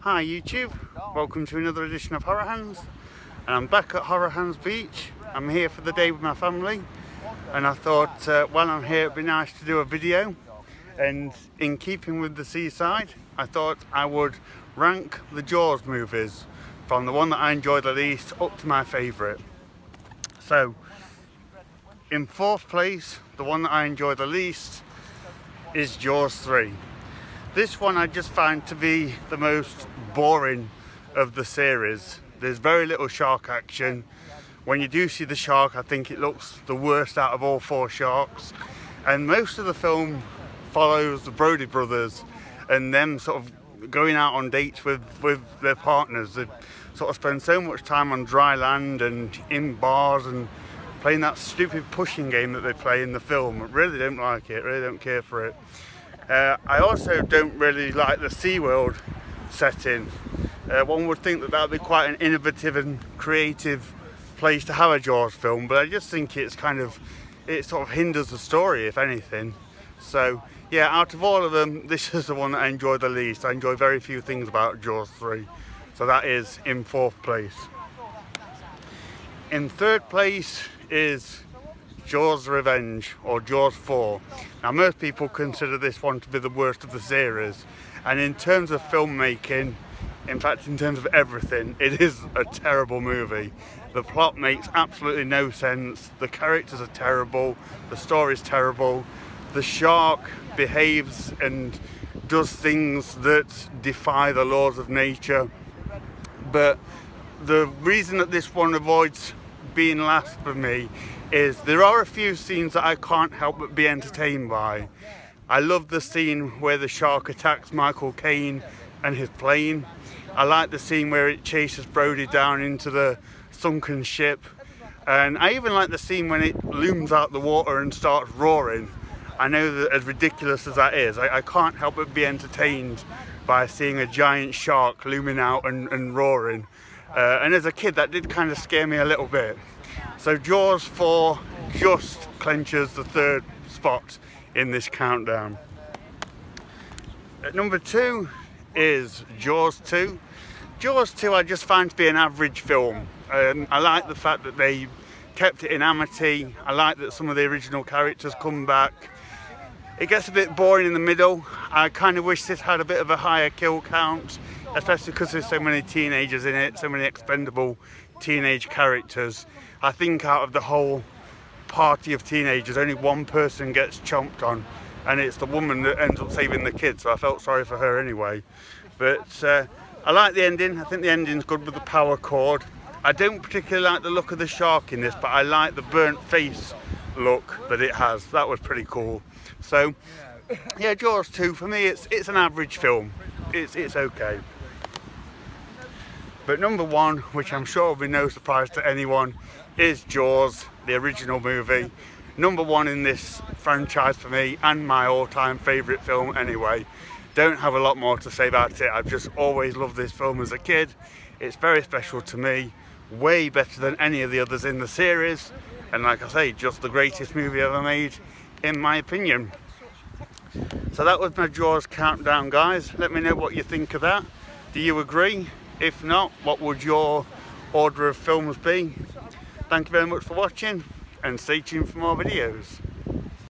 Hi YouTube, welcome to another edition of HorrorHands, and I'm back at HorrorHands Beach. I'm here for the day with my family, and I thought while I'm here it'd be nice to do a video, and in keeping with the seaside I thought I would rank the Jaws movies from the one that I enjoy the least up to my favourite. So in fourth place, the one that I enjoy the least is Jaws 3. This one I just find to be the most boring of the series. There's very little shark action. When you do see the shark, I think it looks the worst out of all four sharks. And most of the film follows the Brody brothers and them sort of going out on dates with their partners. They sort of spend so much time on dry land and in bars and playing that stupid pushing game that they play in the film. I really don't like it, really don't care for it. I also don't really like the SeaWorld setting. One would think that that would be quite an innovative and creative place to have a Jaws film, but I just think it sort of hinders the story, if anything. So yeah, out of all of them, this is the one that I enjoy the least. I enjoy very few things about Jaws 3, so that is in fourth place. In third place is Jaws Revenge, or Jaws 4. Now most people consider this one to be the worst of the series, and in terms of filmmaking, in fact in terms of everything, it is a terrible movie. The plot makes absolutely no sense, the characters are terrible, the story's terrible, the shark behaves and does things that defy the laws of nature. But the reason that this one avoids being last for me is there are a few scenes that I can't help but be entertained by. I love the scene where the shark attacks Michael Caine and his plane. I like the scene where it chases Brody down into the sunken ship, and I even like the scene when it looms out the water and starts roaring. I know that as ridiculous as that is, I can't help but be entertained by seeing a giant shark looming out and roaring. And as a kid that did kind of scare me a little bit. So Jaws 4 just clenches the third spot in this countdown. At number 2 is Jaws 2. Jaws 2 I just find to be an average film. I like the fact that they kept it in Amity. I like that some of the original characters come back. It gets a bit boring in the middle. I kind of wish this had a bit of a higher kill count, especially because there's so many teenagers in it, so many expendable teenage characters. I think out of the whole party of teenagers, only one person gets chomped on, and it's the woman that ends up saving the kids, so I felt sorry for her anyway. But I like the ending. I think the ending's good with the power cord. I don't particularly like the look of the shark in this, but I like the burnt face look that it has. That was pretty cool. So yeah, Jaws 2 for me, it's an average film. It's okay. But number 1, which I'm sure will be no surprise to anyone, is Jaws, the original movie. Number 1 in this franchise for me, and my all-time favourite film anyway. Don't have a lot more to say about it. I've just always loved this film as a kid. It's very special to me, way better than any of the others in the series, and like I say, just the greatest movie ever made, in my opinion. So that was my Jaws countdown, guys. Let me know what you think of that. Do you agree? If not, what would your order of films be? Thank you very much for watching, and stay tuned for more videos.